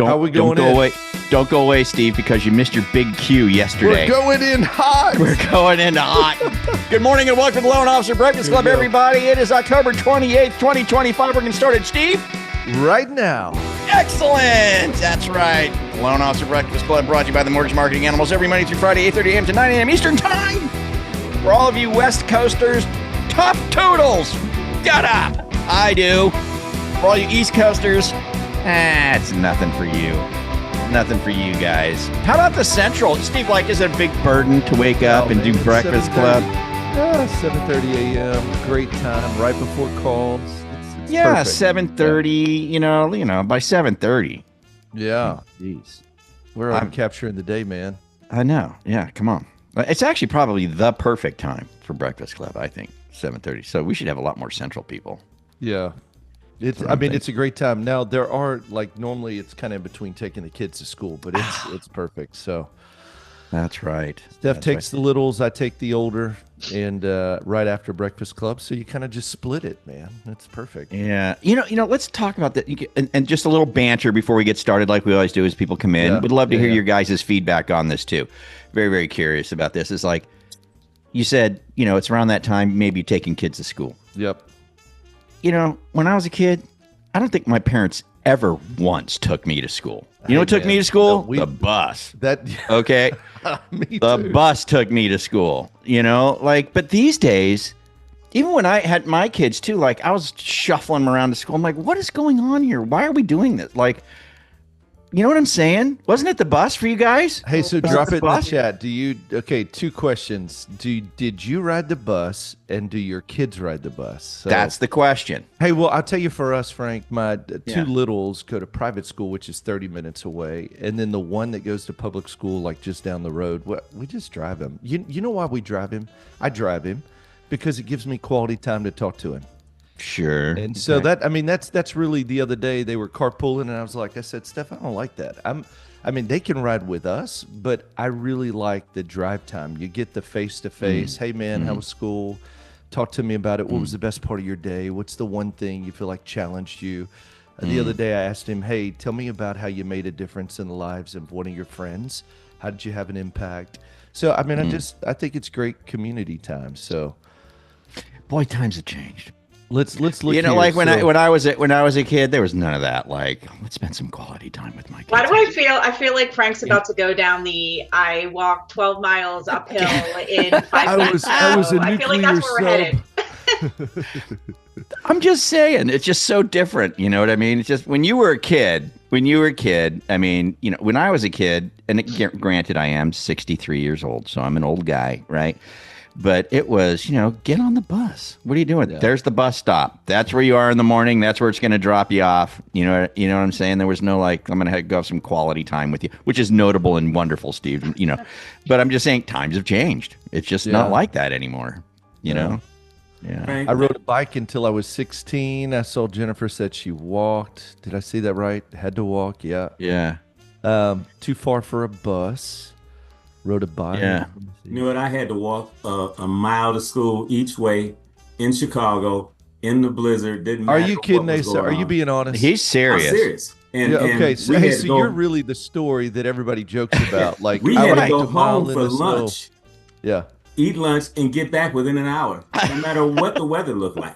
How we going don't go in? away. Don't go away, Steve, because you missed your big cue yesterday. We're going in hot. We're going in hot. Good morning and welcome to the Loan Officer Breakfast Club, everybody. It is October 28th, 2025. We're going to start it, Steve. Right now. Excellent. That's right. The Loan Officer Breakfast Club brought to you by the Mortgage Marketing Animals every Monday through Friday, 8:30 a.m. to 9 a.m. Eastern Time. For all of you West Coasters, top toodles. Get up. I do. For all you East Coasters, it's nothing for you. Nothing for you guys. How about the Central? Steve, is it a big burden to wake up and do Breakfast Club? 7:30 a.m. Great time, right before calls. It's Yeah, perfect. 7:30. You know, by 7:30. Yeah. Jeez. I'm capturing the day, man. I know. Yeah, come on. It's actually probably the perfect time for Breakfast Club, I think, 7:30. So we should have a lot more Central people. Yeah. It's a great time. Now, there are, normally it's kind of in between taking the kids to school, but it's perfect. So That's right. Steph takes the littles, I take the older, and right after Breakfast Club. So you kind of just split it, man. It's perfect. Yeah. You know, let's talk about that. And just a little banter before we get started, like we always do as people come in. Yeah. Would love to hear Yeah. your guys' feedback on this, too. Very, very curious about this. It's like you said, it's around that time, maybe taking kids to school. Yep. When I was a kid, I don't think my parents ever once took me to school. You know what took man. me to school? No, the bus. That. Okay? Me The too. bus took me to school, but these days, even when I had my kids too, I was shuffling them around to school. I'm like, what is going on here? Why are we doing this? You know what I'm saying? Wasn't it the bus for you guys? Hey, so Was drop it in the bus? chat. Two questions. Did you ride the bus, and do your kids ride the bus? So, That's the question. hey, well, I'll tell you for us, Frank, my Yeah. two littles go to private school, which is 30 minutes away. And then the one that goes to public school, just down the road, we just drive him. You know why we drive him? I drive him because it gives me quality time to talk to him. Sure. And so that's really the other day they were carpooling, and I said, Steph, I don't like that. They can ride with us, but I really like the drive time. You get the face to face. Hey man, how was school? Talk to me about it. What was the best part of your day? What's the one thing you feel like challenged you? The other day I asked him, hey, tell me about how you made a difference in the lives of one of your friends. How did you have an impact? So I think it's great community time. So Boy, times have changed. let's look. When I was a kid, there was none of that. Let's spend some quality time with my kids. Why do I feel? I feel like Frank's about to go down I walked 12 miles uphill in 5 minutes. I was a I feel like that's where we're headed. I'm just saying, it's just so different. You know what I mean? It's just when you were a kid, when I was a kid, and granted, I am 63 years old, so I'm an old guy, right? But it was, get on the bus. What are you doing? Yeah. There's the bus stop. That's where you are in the morning. That's where it's going to drop you off. You know what I'm saying? There was no I'm going to go have some quality time with you, which is notable and wonderful, Steve. But I'm just saying times have changed. It's just not like that anymore. You know? Yeah. I rode a bike until I was 16. I saw Jennifer said she walked. Did I see that right? Had to walk. Yeah. Yeah. Too far for a bus. Rode a bike. Yeah. You know what? I had to walk a mile to school each way in Chicago in the blizzard. Didn't Are matter you what kidding, was Asa? going Are you on. being honest? He's I'm serious. serious. And, Yeah, okay. So, we had to go- you're really the story that everybody jokes about. we I had to walked go a mile home in for the snow. lunch, Yeah. eat lunch, and get back within an hour, no matter what the weather looked like.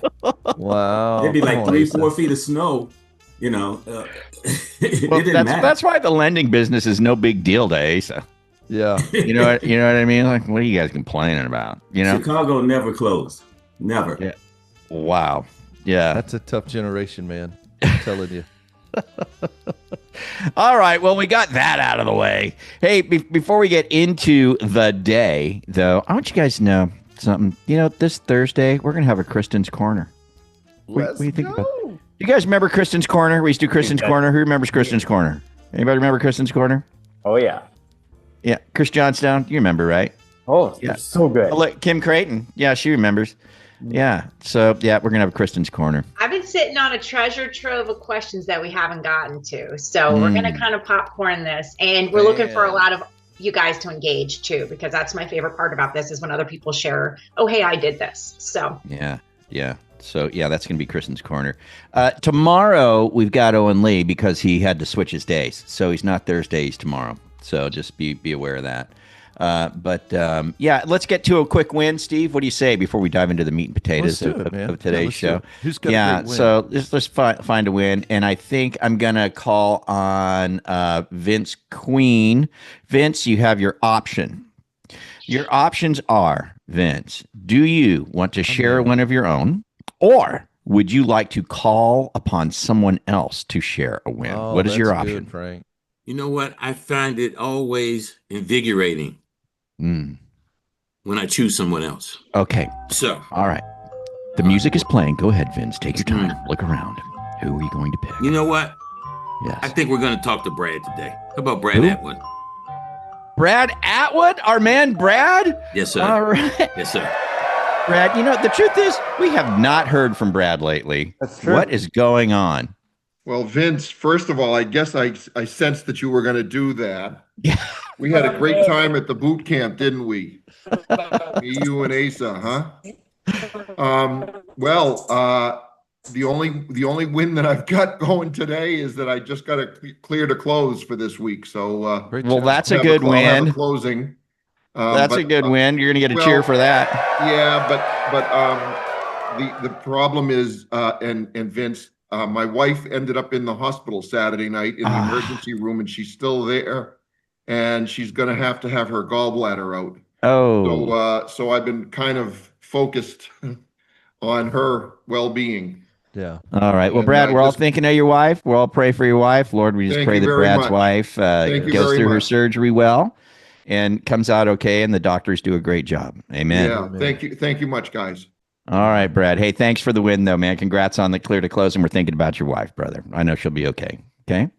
Wow. There'd be Come on, 3-4 Asa. feet of snow. It Well, didn't matter. that's why the lending business is no big deal to Asa. Yeah. You know what I mean? What are you guys complaining about? Chicago never closed. Never. Yeah. Wow. Yeah. That's a tough generation, man. I'm telling you. All right. Well, we got that out of the way. Hey, before we get into the day, though, I want you guys to know something. This Thursday, we're going to have a Kristen's Corner. What do you think about that? You guys remember Kristen's Corner? We used to do Kristen's Corner. Who remembers Kristen's Corner? Anybody remember Kristen's Corner? Oh, yeah. Yeah. Chris Johnstone. You remember, right? Oh, Yeah. it's so good. Oh, look, Kim Creighton. Yeah, she remembers. Yeah. So, yeah, we're going to have a Kristen's Corner. I've been sitting on a treasure trove of questions that we haven't gotten to. So we're going to kind of popcorn this. And we're looking for a lot of you guys to engage too, because that's my favorite part about this is when other people share, oh, hey, I did this. So Yeah. Yeah. So yeah, that's going to be Kristen's corner. Tomorrow we've got Owen Lee because he had to switch his days, so he's not Thursdays tomorrow. So just be aware of that. Yeah, let's get to a quick win, Steve. What do you say before we dive into the meat and potatoes of today's show? Who's got a great win? So let's find a win, and I think I'm gonna call on Vince Queen. Vince, you have your option. Your options are, Vince, do you want to share one of your own, or would you like to call upon someone else to share a win? What is your option, good, Frank? You know what? I find it always invigorating when I choose someone else. Okay. So, all right. The music is playing. Go ahead, Vince. Take your time. Look around. Who are you going to pick? You know what? Yes. I think we're going to talk to Brad today. How about Brad Atwood? Brad Atwood? Our man Brad? Yes, sir. All right. Yes, sir. Brad, you know, the truth is we have not heard from Brad lately. That's true. What is going on? Well, Vince, first of all, I guess I sensed that you were going to do that. Yeah. We had a great time at the boot camp, didn't we? Me, you, and Asa, huh? The only win that I've got going today is that I just got to clear to close for this week. So, well, that's a good win. I'll have a closing. That's a good win. You're going to get a cheer for that. Yeah, but the problem is, and Vince, my wife ended up in the hospital Saturday night in the emergency room, and she's still there, and she's going to have her gallbladder out. Oh. So I've been kind of focused on her well-being. Yeah. All right. Well, Brad, we're all thinking of your wife. We'll all pray for your wife. Lord, we just pray that Brad's wife goes through her surgery well and comes out okay, and the doctors do a great job. Amen. Yeah. Amen. Thank you. Thank you much, guys. All right, Brad. Hey, thanks for the win, though, man. Congrats on the clear to close, and we're thinking about your wife, brother. I know she'll be okay. Okay?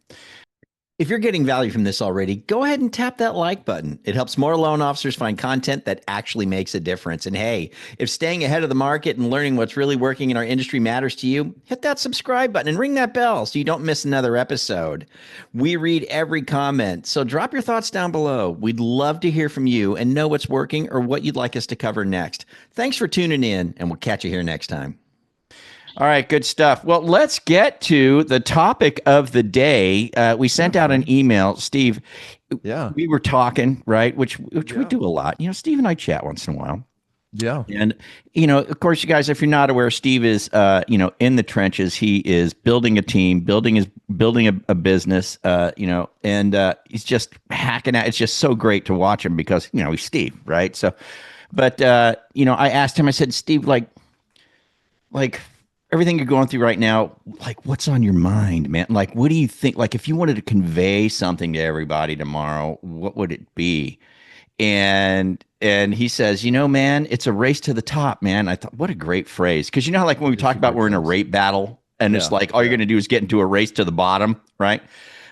If you're getting value from this already, go ahead and tap that like button. It helps more loan officers find content that actually makes a difference. And hey, if staying ahead of the market and learning what's really working in our industry matters to you, hit that subscribe button and ring that bell so you don't miss another episode. We read every comment, so drop your thoughts down below. We'd love to hear from you and know what's working or what you'd like us to cover next. Thanks for tuning in, and we'll catch you here next time. All right, good stuff. Well, let's get to the topic of the day. We sent out an email, Steve. Yeah, we were talking, right? Which we do a lot. You know, Steve and I chat once in a while. Yeah, and you know, of course, you guys, if you're not aware, Steve is, in the trenches. He is building a team, building a business. And he's just hacking out. It's just so great to watch him because he's Steve, right? So, but I asked him. I said, Steve, like. Everything you're going through right now, like, what's on your mind, man? Like, what do you think? Like, if you wanted to convey something to everybody tomorrow, what would it be? And he says, man, it's a race to the top, man. I thought, what a great phrase. Because how, like, when we talk about we're in a rate battle, and it's like all you're going to do is get into a race to the bottom, right?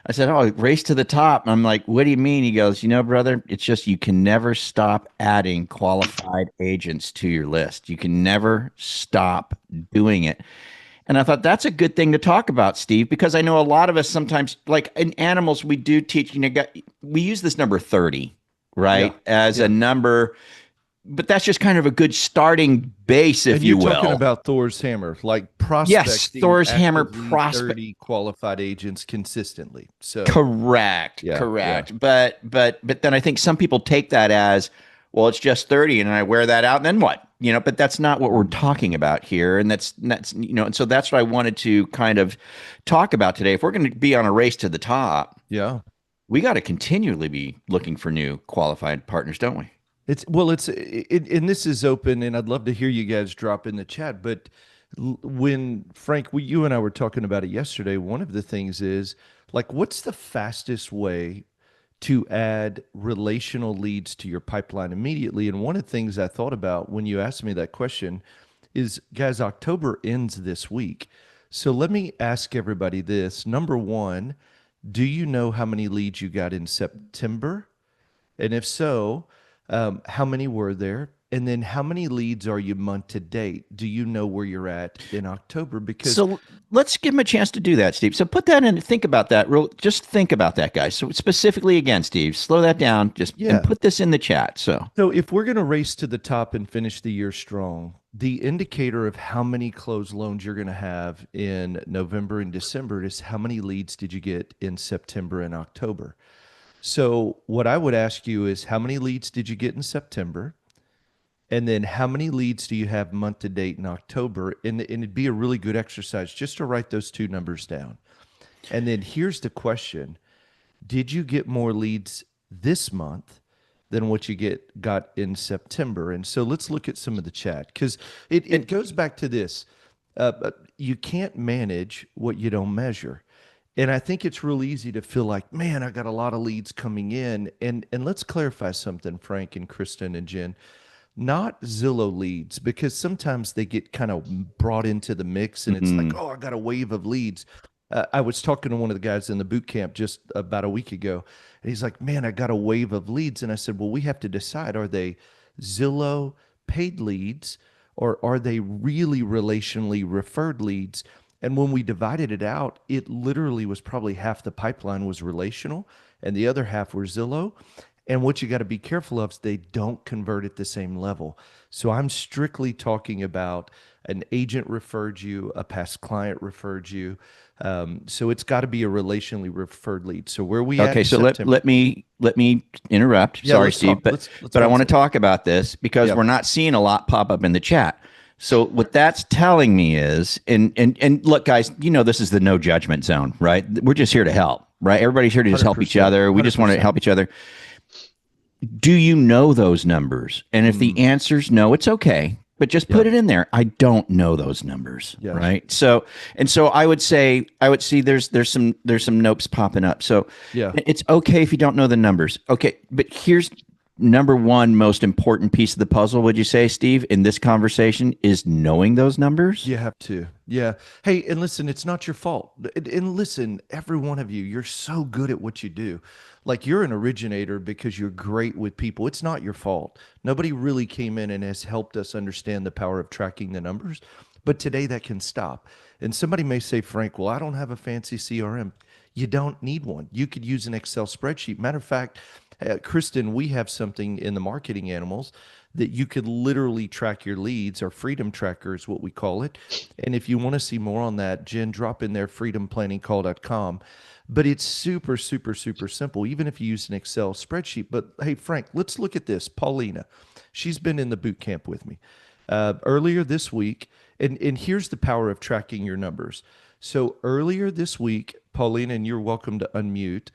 I said, race to the top. And I'm like, what do you mean? He goes, brother, it's just you can never stop adding qualified agents to your list. You can never stop doing it. And I thought that's a good thing to talk about, Steve, because I know a lot of us sometimes, like in animals, we do teach, we use this number 30, right? As a number. But that's just kind of a good starting base, if you will. You're talking about Thor's hammer, like prospecting. Yes, Thor's hammer, 30 qualified agents consistently. So correct. Yeah. But then I think some people take that as, well, it's just 30, and I wear that out, and then what? But that's not what we're talking about here, and that's and so that's what I wanted to kind of talk about today. If we're going to be on a race to the top, we got to continually be looking for new qualified partners, don't we? And this is open, and I'd love to hear you guys drop in the chat. But when Frank, you and I were talking about it yesterday, one of the things is, like, what's the fastest way to add relational leads to your pipeline immediately? And one of the things I thought about when you asked me that question is, guys, October ends this week. So let me ask everybody this. Number one, do you know how many leads you got in September? And if so, how many were there? And then how many leads are you month to date? Do you know where you're at in October? Because So let's give him a chance to do that, Steve. So put that in. Think about that. Just think about that, guys. So specifically, again, Steve, slow that down. And put this in the chat. So if we're going to race to the top and finish the year strong, the indicator of how many closed loans you're going to have in November and December is how many leads did you get in September and October. So what I would ask you is how many leads did you get in September? And then how many leads do you have month to date in October? And it'd be a really good exercise just to write those two numbers down. And then here's the question. Did you get more leads this month than what you got in September? And so let's look at some of the chat, because it goes back to this. You can't manage what you don't measure. And I think it's real easy to feel like, man, I got a lot of leads coming in. And let's clarify something, Frank and Kristen and Jen. Not Zillow leads, because sometimes they get kind of brought into the mix and it's like, oh, I got a wave of leads. I was talking to one of the guys in the boot camp just about a week ago, and he's like, man, I got a wave of leads. And I said, well, we have to decide, are they Zillow paid leads or are they really relationally referred leads? And when we divided it out, it literally was probably half the pipeline was relational and the other half were Zillow. And what you got to be careful of is they don't convert at the same level. So I'm strictly talking about an agent referred you, a past client referred you. So it's got to be a relationally referred lead. So where we at? Okay, so let me interrupt. Yeah, Sorry, Steve, but I want to talk about this because we're not seeing a lot pop up in the chat. So what that's telling me is, and look, guys, this is the no judgment zone, right? We're just here to help, right? Everybody's here to just help each other. We just want to help each other. Do you know those numbers? And if the answer's no, it's okay, but just put it in there. I don't know those numbers, right? So I would see there's some nopes popping up. So it's okay if you don't know the numbers. Okay, but here's number one most important piece of the puzzle, would you say, Steve, in this conversation is knowing those numbers? You have to. Yeah. Hey, and listen, it's not your fault. And listen, every one of you, you're so good at what you do. Like, you're an originator because you're great with people. It's not your fault. Nobody really came in and has helped us understand the power of tracking the numbers. But today that can stop. And somebody may say, Frank, well, I don't have a fancy CRM. You don't need one. You could use an Excel spreadsheet. Matter of fact, Kristen, we have something in the marketing animals that you could literally track your leads. Our Freedom Tracker is what we call it. And if you want to see more on that, Jen, drop in there, freedomplanningcall.com. But it's super, super, super simple, even if you use an Excel spreadsheet. But hey, Frank, let's look at this. Paulina, she's been in the boot camp with me earlier this week. And here's the power of tracking your numbers. So earlier this week, Paulina, and you're welcome to unmute,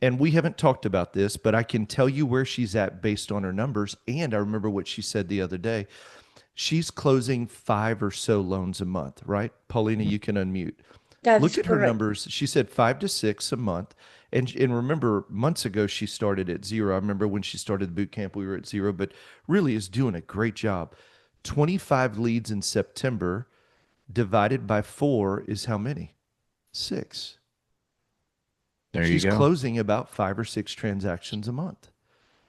and we haven't talked about this, but I can tell you where she's at based on her numbers. And I remember what she said the other day. She's closing 5 or so loans a month, right? Paulina, you can unmute. Look at her numbers. She said 5 to 6 a month. And remember, months ago, she started at 0. I remember when she started the boot camp, we were at 0, but really is doing a great job. 25 leads in September divided by 4 is how many? 6. She's closing about 5 or 6 transactions a month.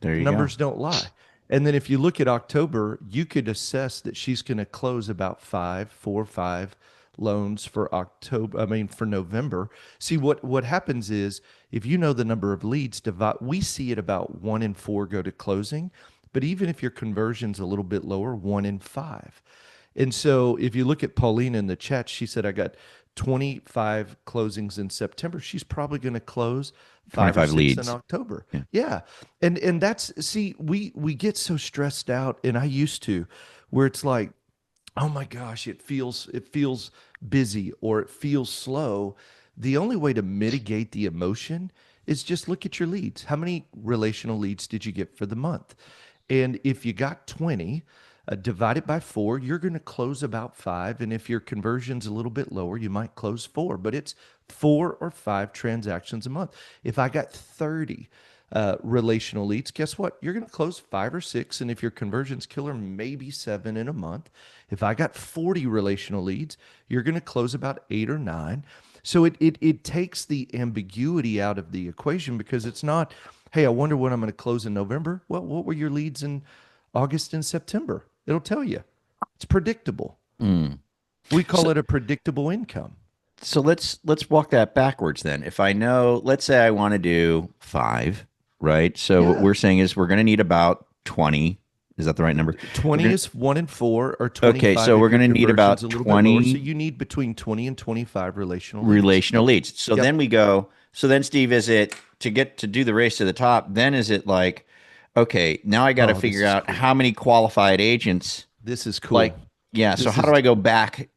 Numbers don't lie. And then if you look at October, you could assess that she's going to close about 4 or 5 loans for for November. See, what happens is, if you know the number of leads, we see it about 1 in 4 go to closing. But even if your conversion's a little bit lower, 1 in 5. And so if you look at Paulina in the chat, she said, I got 25 closings in September. She's probably going to close 5 or 6 leads in October. Yeah. And that's, see, we get so stressed out, and I used to, where it's like, oh my gosh, it feels busy or it feels slow. The only way to mitigate the emotion is just look at your leads. How many relational leads did you get for the month? And if you got 20, divide it by 4, you're going to close about 5. And if your conversion's a little bit lower, you might close 4, but it's 4 or 5 transactions a month. If I got 30 relational leads, guess what? You're going to close 5 or 6. And if your conversion's killer, maybe 7 in a month. If I got 40 relational leads, you're going to close about 8 or 9. So it takes the ambiguity out of the equation, because it's not, hey, I wonder when I'm going to close in November. Well, what were your leads in August and September. It'll tell you. It's predictable. Mm. We call it a predictable income. So let's walk that backwards then. If I know, let's say I want to do 5, right? So what we're saying is we're going to need about 20. Is that the right number? 20 is 1 and 4, or 25. Okay, so we're going to need about 20. So you need between 20 and 25 relational leads. So then we go. So then, Steve, is it to do the race to the top? Then is it like, okay, now I got to figure out how many qualified agents. This is cool. Like, yeah. So how do I go backwards?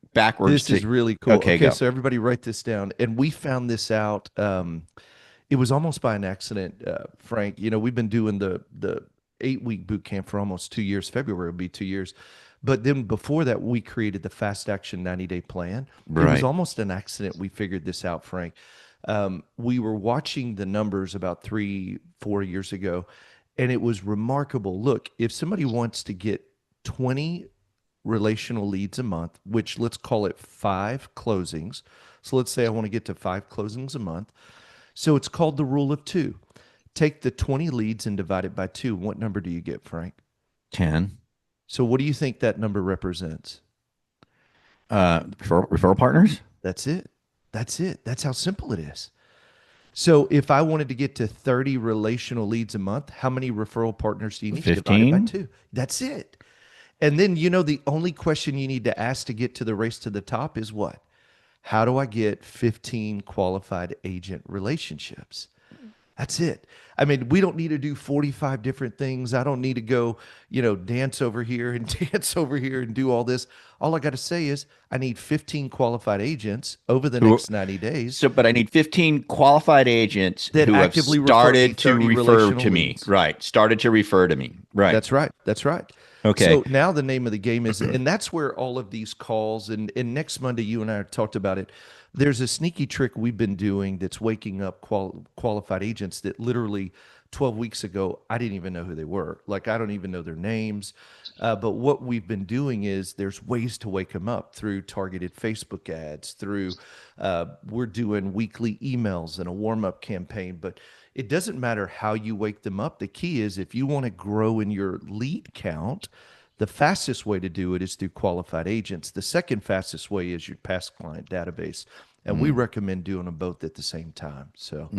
This is really cool. Okay, so everybody write this down. And we found this out. It was almost by an accident, Frank. We've been doing the 8-week boot camp for almost 2 years. February will be 2 years. But then before that, we created the Fast Action 90-day plan. It was almost an accident we figured this out, Frank. We were watching the numbers about 3-4 years ago, and it was remarkable. Look, if somebody wants to get 20 relational leads a month, which let's call it 5 closings. So let's say I want to get to 5 closings a month. So it's called the rule of 2. Take the 20 leads and divide it by 2. What number do you get, Frank? 10. So what do you think that number represents? Referral partners? That's it. That's how simple it is. So if I wanted to get to 30 relational leads a month, how many referral partners do you need? 15? Divided by 2. That's it. And then, the only question you need to ask to get to the race to the top is what? How do I get 15 qualified agent relationships? That's it. I mean, we don't need to do 45 different things. I don't need to go, dance over here and dance over here and do all this. All I got to say is I need 15 qualified agents over the next 90 days. But I need 15 qualified agents that who have actively started to refer to me. leads. Right. Started to refer to me. Right. That's right. Okay. So now the name of the game is, and that's where all of these calls, and next Monday, you and I talked about it. There's a sneaky trick we've been doing that's waking up qualified agents that literally 12 weeks ago, I didn't even know who they were. Like, I don't even know their names. But what we've been doing is there's ways to wake them up through targeted Facebook ads, through we're doing weekly emails and a warm-up campaign. But it doesn't matter how you wake them up. The key is if you want to grow in your lead count, the fastest way to do it is through qualified agents. The second fastest way is your past client database. And we recommend doing them both at the same time. So,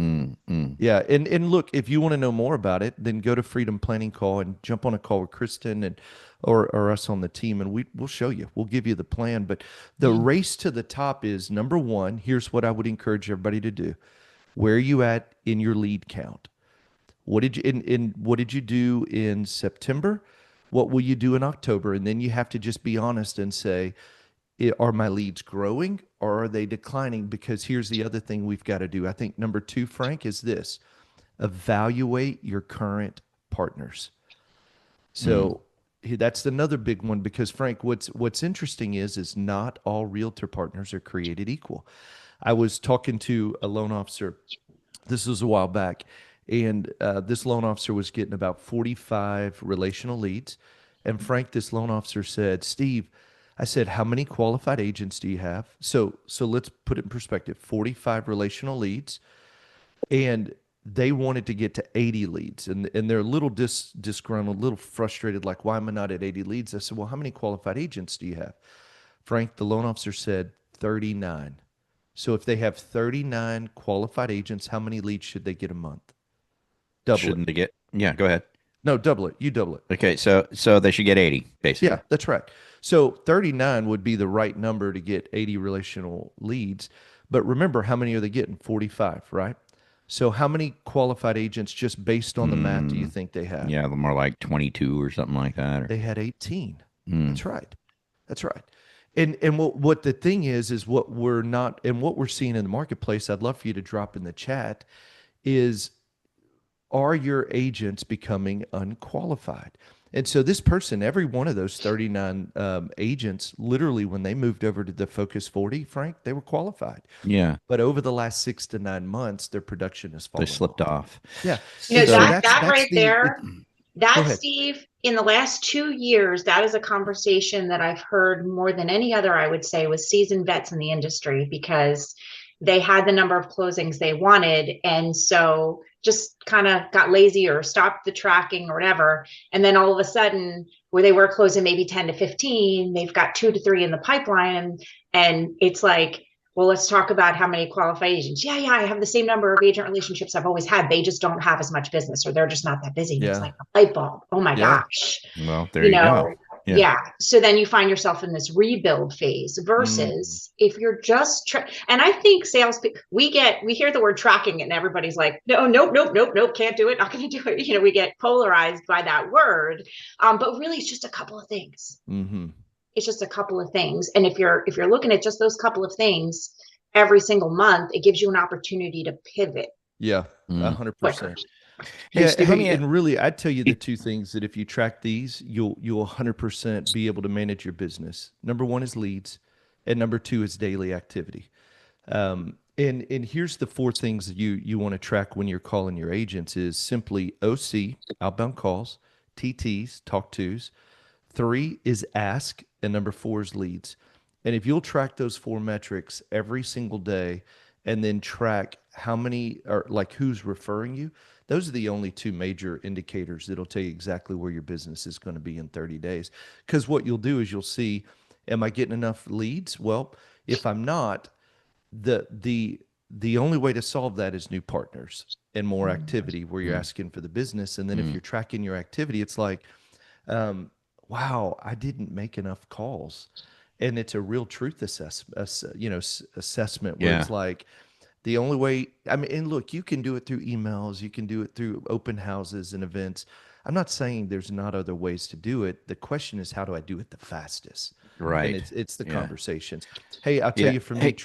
yeah. And look, if you want to know more about it, then go to Freedom Planning Call and jump on a call with Kristen or us on the team, and we'll show you. We'll give you the plan. But the race to the top is, number one, here's what I would encourage everybody to do. Where are you at in your lead count? What did you do in September? What will you do in October? And then you have to just be honest and say, are my leads growing or are they declining? Because here's the other thing we've got to do. I think number 2, Frank, is this: evaluate your current partners. So that's another big one, because Frank, what's interesting is not all realtor partners are created equal. I was talking to a loan officer, this was a while back, and this loan officer was getting about 45 relational leads. And Frank, this loan officer said, Steve, I said, how many qualified agents do you have? So let's put it in perspective, 45 relational leads, and they wanted to get to 80 leads. And they're a little disgruntled, a little frustrated, like, why am I not at 80 leads? I said, well, how many qualified agents do you have? Frank, the loan officer said 39. So if they have 39 qualified agents, how many leads should they get a month? Shouldn't they get? Yeah, go ahead. No, double it. You double it. Okay, so they should get 80, basically. Yeah, that's right. So 39 would be the right number to get 80 relational leads. But remember, how many are they getting? 45, right? So how many qualified agents, just based on the math, do you think they have? Yeah, more like 22 or something like that. They had 18. That's right. And what the thing is what we're not, and what we're seeing in the marketplace, I'd love for you to drop in the chat, is, are your agents becoming unqualified? And so this person, every one of those 39 agents, literally when they moved over to the Focus 40, Frank, they were qualified. Yeah. But over the last 6 to 9 months, their production has fallen. They slipped off. Yeah. That right there, Steve, in the last 2 years, that is a conversation that I've heard more than any other, I would say, with seasoned vets in the industry, because they had the number of closings they wanted. And so just kind of got lazy or stopped the tracking or whatever. And then all of a sudden, where they were closing maybe 10 to 15, they've got 2 to 3 in the pipeline. And it's like, well, let's talk about how many qualified agents. Yeah, I have the same number of agent relationships I've always had. They just don't have as much business, or they're just not that busy. And it's like a light bulb. Oh my gosh. Well, there you go. Yeah. So then you find yourself in this rebuild phase versus if you're just, and I think salespeople, we hear the word tracking and everybody's like, nope, can't do it. Not going to do it. We get polarized by that word. But really it's just a couple of things. It's just a couple of things. And if you're looking at just those couple of things every single month, it gives you an opportunity to pivot. Yeah. 100%. Hey, Yeah, Steve, and really, I'd tell you the two things that if you track these, you'll 100% be able to manage your business. Number one is leads, and number two is daily activity. And here's the 4 things that you want to track when you're calling your agents is simply OC, outbound calls, TTs, talk tos. 3 is ask, and number 4 is leads. And if you'll track those 4 metrics every single day, and then track how many are like who's referring you, those are the only 2 major indicators that'll tell you exactly where your business is going to be in 30 days. Because what you'll do is you'll see, am I getting enough leads? Well, if I'm not, the only way to solve that is new partners and more activity where you're asking for the business. And then if you're tracking your activity, it's like, wow, I didn't make enough calls. And it's a real truth assessment where it's like, the only way, and look, you can do it through emails, you can do it through open houses and events. I'm not saying there's not other ways to do it. The question is, how do I do it the fastest? Right. And it's the conversations. Hey, I'll tell you from me,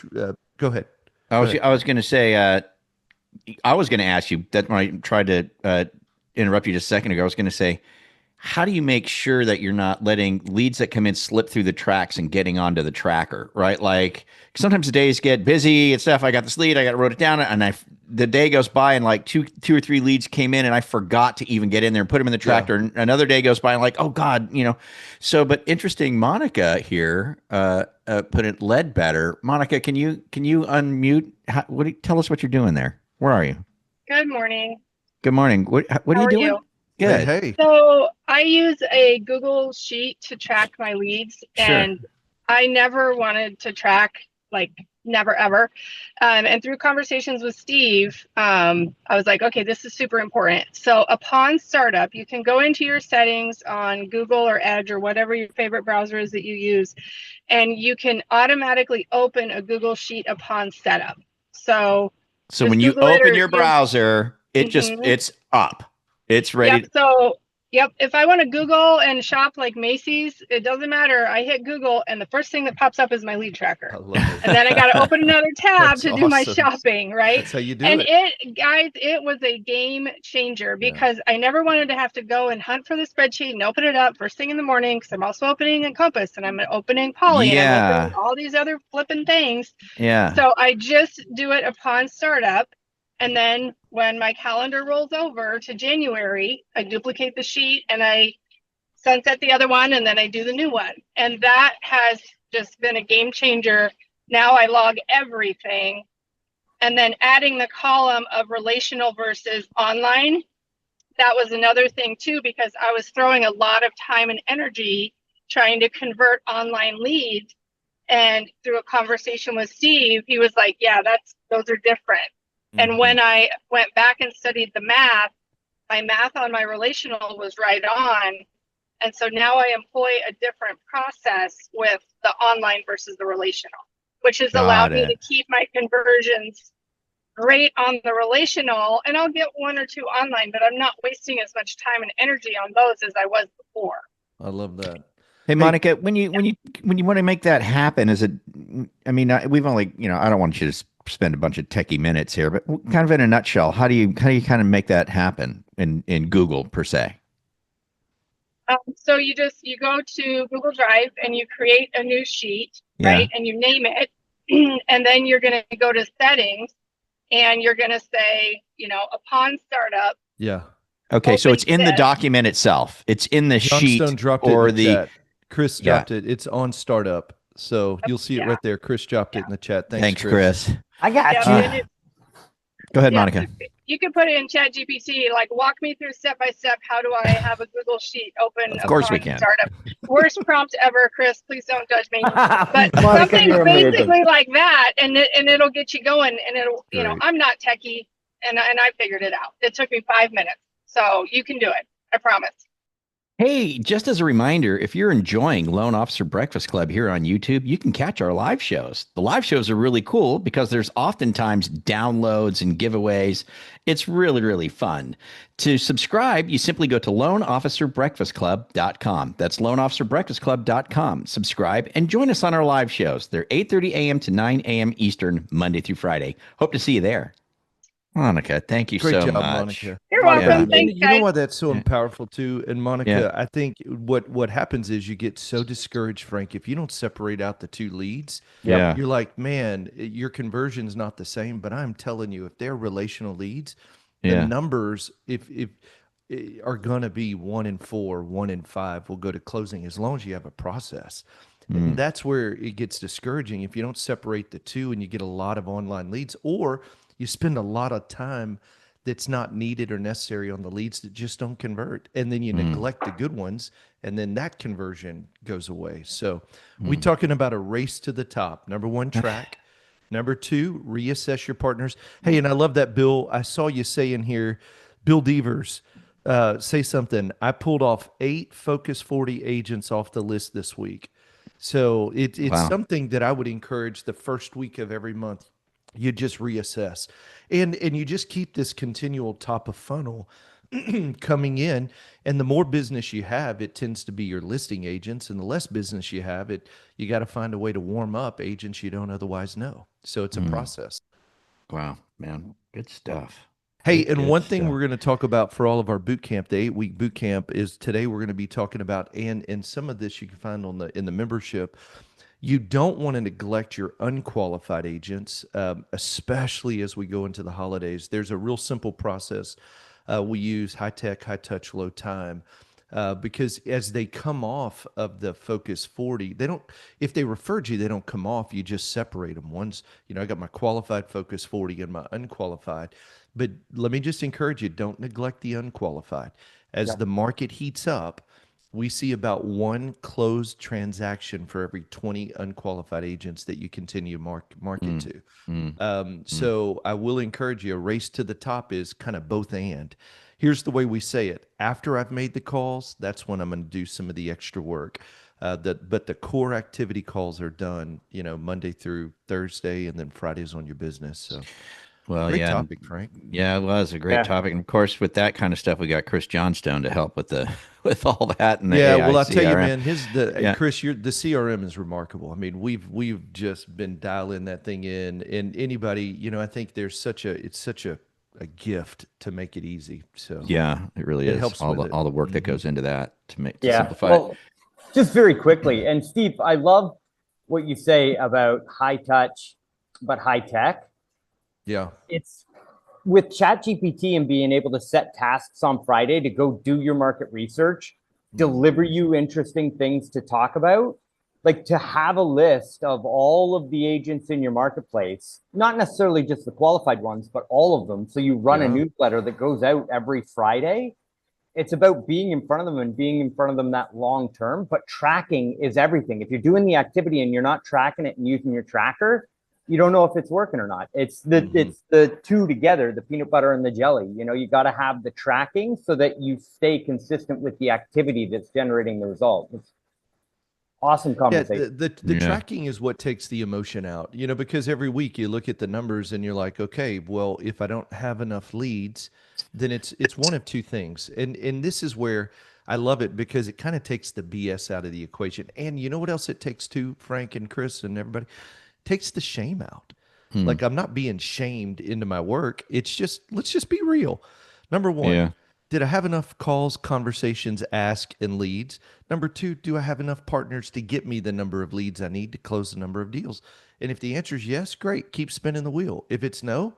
go ahead. I was going to say, I was going to ask you that when I tried to interrupt you just a second ago. I was going to say, how do you make sure that you're not letting leads that come in slip through the tracks and getting onto the tracker, right? Like sometimes the days get busy and stuff. I got this lead, I wrote it down, and the day goes by and like two or three leads came in and I forgot to even get in there and put them in the tractor. And another day goes by and like, oh God, So, but interesting, Monica here put it led better. Monica, can you unmute? Tell us what you're doing there. Where are you? Good morning. Good morning. What are you doing? Good. Hey. So I use a Google Sheet to track my leads, and I never wanted to track, like never ever. And through conversations with Steve, I was like, okay, this is super important. So upon startup, you can go into your settings on Google or Edge or whatever your favorite browser is that you use, and you can automatically open a Google Sheet upon setup. So when you open your browser, it's up. It's ready. Yep. If I want to Google and shop like Macy's, it doesn't matter. I hit Google and the first thing that pops up is my lead tracker. I love it. And then I got to open another tab to do my shopping, right? That's how you do it. it. It was a game changer because I never wanted to have to go and hunt for the spreadsheet and open it up first thing in the morning, because I'm also opening Encompass and I'm opening Poly and I'm opening all these other flipping things. Yeah. So I just do it upon startup. And then when my calendar rolls over to January, I duplicate the sheet and I sunset the other one, and then I do the new one. And that has just been a game changer. Now I log everything, and then adding the column of relational versus online. That was another thing too, because I was throwing a lot of time and energy trying to convert online leads. And through a conversation with Steve, he was like, yeah, those are different. And when I went back and studied the math, my math on my relational was right on. And so now I employ a different process with the online versus the relational, which has allowed me to keep my conversions great on the relational. And I'll get 1 or 2 online, but I'm not wasting as much time and energy on those as I was before. I love that. Hey, Monica, when you want to make that happen, we've only, I don't want you to spend a bunch of techie minutes here, but kind of in a nutshell, how do you kind of make that happen in Google per se? So you go to Google Drive and you create a new sheet, right? And you name it, and then you're going to go to settings and you're going to say, upon startup. Yeah. Okay. So it's in the document itself. It's in the sheet or the chat. Chris dropped it. It's on startup. So you'll see it right there. Chris dropped it in the chat. Thanks, Chris. I got Yeah, you. and it, Go ahead, yeah, Monica. you can put it in Chat GPT, like walk me through step by step. How do I have a Google sheet open Of course we upon can. startup? Worst prompt ever, Chris. Please don't judge me. But Monica, something you're amazing. basically like that, and it'll get you going. And it'll, Great. I'm not techie, and I figured it out. It took me 5 minutes, so you can do it. I promise. Hey, just as a reminder, if you're enjoying Loan Officer Breakfast Club here on YouTube, you can catch our live shows. The live shows are really cool because there's oftentimes downloads and giveaways. It's really, really fun. To subscribe, you simply go to loanofficerbreakfastclub.com. That's loanofficerbreakfastclub.com. Subscribe and join us on our live shows. They're 8:30 a.m. to 9 a.m. Eastern, Monday through Friday. Hope to see you there. Monica, thank you Great so job, much. Monica. You're Monica, welcome. and Thanks, you know guys. why that's so Yeah. powerful too? And Monica, Yeah. I think what happens is you get so discouraged, Frank, if you don't separate out the two leads. Yeah. You're like, man, your conversion's not the same. But I'm telling you, if they're relational leads, the Yeah. numbers, if are gonna be 1 in 4, 1 in 5 will go to closing as long as you have a process. And that's where it gets discouraging if you don't separate the two and you get a lot of online leads, or you spend a lot of time that's not needed or necessary on the leads that just don't convert. And then you neglect the good ones, and then that conversion goes away. So we talking about a race to the top. Number one, track. Number two, reassess your partners. Hey, and I love that, Bill. I saw you say in here, Bill Devers, say something. I pulled off 8 Focus 40 agents off the list this week. So it's Wow. something that I would encourage the first week of every month. You just reassess, and you just keep this continual top of funnel coming in. And the more business you have, it tends to be your listing agents, and the less business you have, you got to find a way to warm up agents you don't otherwise know. So it's a process. Wow, man. Good stuff. Hey, Good, and good one thing stuff. we're going to talk about for all of our boot camp, the 8-week boot camp, is today we're going to be talking about, and some of this you can find in the membership. You don't want to neglect your unqualified agents, especially as we go into the holidays. There's a real simple process. We use high tech, high touch, low time. Because as they come off of the Focus 40, they don't, if they referred you, they don't come off. You just separate them. One's, I got my qualified Focus 40 and my unqualified. But let me just encourage you, don't neglect the unqualified. As the market heats up, we see about 1 closed transaction for every 20 unqualified agents that you continue market to. So I will encourage you, a race to the top is kind of both and. Here's the way we say it. After I've made the calls, that's when I'm going to do some of the extra work. But the core activity calls are done, Monday through Thursday, and then Fridays on your business. So Well, great yeah. topic, Frank. Yeah, it was a great Yeah. topic. And of course, with that kind of stuff, we got Chris Johnstone to help with with all that and the Yeah, AI well, I'll tell you, CRM. man, Chris, the CRM is remarkable. I mean, we've just been dialing that thing in, and anybody, I think it's such a gift to make it easy. So Yeah, it really It is. helps All with the it. all the work that goes into that to Yeah. simplify it. Well, just very quickly, and Steve, I love what you say about high touch, but high tech. yeah, It's with ChatGPT and being able to set tasks on Friday to go do your market research, deliver you interesting things to talk about, like to have a list of all of the agents in your marketplace, not necessarily just the qualified ones, but all of them. So you run a Yeah. newsletter that goes out every Friday. It's about being in front of them and being in front of them that long term, but tracking is everything. If you're doing the activity and you're not tracking it and using your tracker, you don't know if it's working or not. It's the two together, the peanut butter and the jelly. You got to have the tracking so that you stay consistent with the activity that's generating the result. It's awesome yeah. conversation. The Yeah. tracking is what takes the emotion out. Because every week you look at the numbers and you're like, okay, well, if I don't have enough leads, then it's one of two things. And this is where I love it, because it kind of takes the BS out of the equation. And you know what else it takes too, Frank and Chris and everybody? Takes the shame out. Like, I'm not being shamed into my work. It's just, let's just be real. Number one, Yeah. did I have enough calls, conversations, ask, and leads? Number two, do I have enough partners to get me the number of leads I need to close the number of deals? And if the answer is yes, great, keep spinning the wheel. If it's no,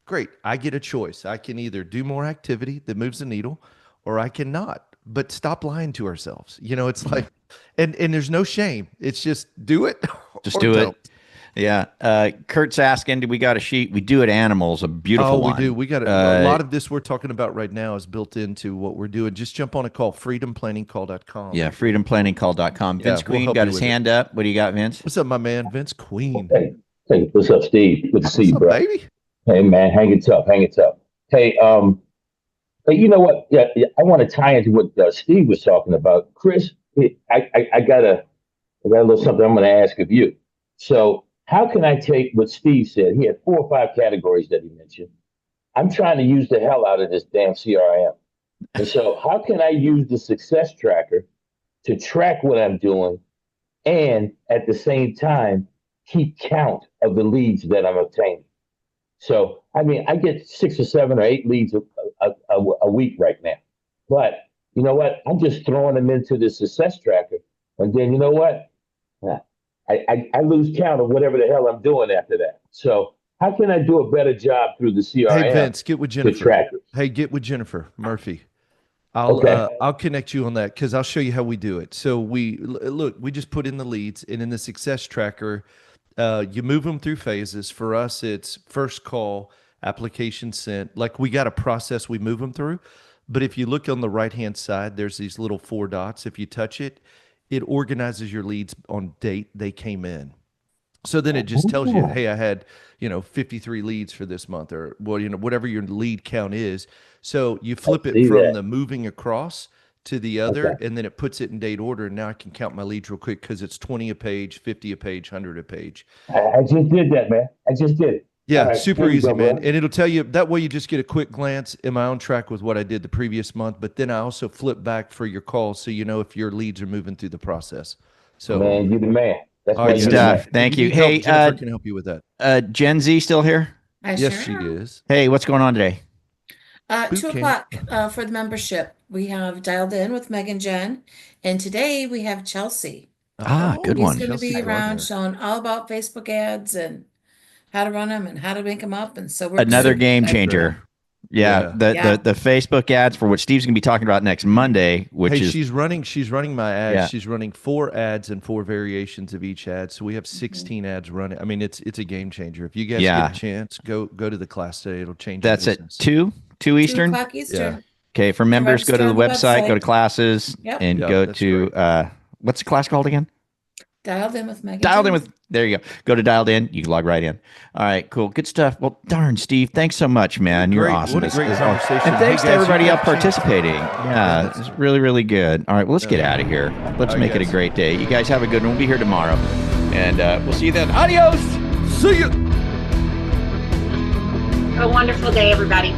great, I get a choice. I can either do more activity that moves the needle, or I cannot. But stop lying to ourselves. It's like, and there's no shame. It's just do it Just or do it. don't. Yeah. Kurt's asking, do we got a sheet? We do at Animals, a beautiful one. We do. We got a lot of this we're talking about right now is built into what we're doing. Just jump on a call, freedomplanningcall.com. Yeah, freedomplanningcall.com. Vince we'll Queen got his hand up. What do you got, Vince? What's up, my man? Vince Queen. Hey, what's up, Steve? Good to see you, bro. Baby? Hey, man, hang it tough. Hey, you know what? Yeah, I want to tie into what Steve was talking about. Chris, I got a little something I'm going to ask of you. So, how can I take what Steve said? He had 4 or 5 categories that he mentioned. I'm trying to use the hell out of this damn CRM. And so, how can I use the success tracker to track what I'm doing and at the same time keep count of the leads that I'm obtaining? So, I mean, I get 6 or 7 or 8 leads a week right now. But you know what? I'm just throwing them into the success tracker. And then you know what? I lose count of whatever the hell I'm doing after that. So how can I do a better job through the CRM? Hey, Vince, get with Jennifer. To track it? Hey, get with Jennifer Murphy. I'll connect you on that because I'll show you how we do it. So we just put in the leads, and in the success tracker, you move them through phases. For us, it's first call, application sent. Like we got a process we move them through. But if you look on the right-hand side, there's these little 4 dots. If you touch it, it organizes your leads on date they came in. So then it just tells you, hey, I had, 53 leads for this month, or whatever your lead count is. So you flip it from the moving across to the other, and then it puts it in date order. And now I can count my leads real quick because it's 20 a page, 50 a page, 100 a page. I just did that, man. I just did it. Yeah, super easy, man. And it'll tell you, that way you just get a quick glance. Am I on track with what I did the previous month? But then I also flip back for your calls so you know if your leads are moving through the process. So, man, you're the man. That's all right, stuff. Thank you. Hey, Jennifer can help you with that. Gen Z still here? Yes, she is. Hey, what's going on today? 2 o'clock for the membership. We have Dialed In with Meg and Jen. And today we have Chelsea. Good one. He's going to be around showing all about Facebook ads and how to run them and how to make them up. And so we're another game changer. Yeah, the Facebook ads for what Steve's gonna be talking about next Monday, which is she's running my ads. Yeah. She's running 4 ads and 4 variations of each ad. So we have 16 ads running. I mean, it's a game changer. If you guys get a chance, go to the class today. It'll change. That's at 2 Eastern. 2 o'clock Eastern. Yeah. Okay, for members, go to the website, go to classes, and go to what's the class called again? Dialed In with Megan. Dialed In with, there you go. Go to Dialed In. You can log right in. All right, cool. Good stuff. Well, darn, Steve, thanks so much, man. You're awesome. What a great conversation. And thanks to everybody else participating. Yeah, it's really, really good. All right, well, let's get out of here. Let's make it a great day. You guys have a good one. We'll be here tomorrow. And we'll see you then. Adios. See you. Have a wonderful day, everybody.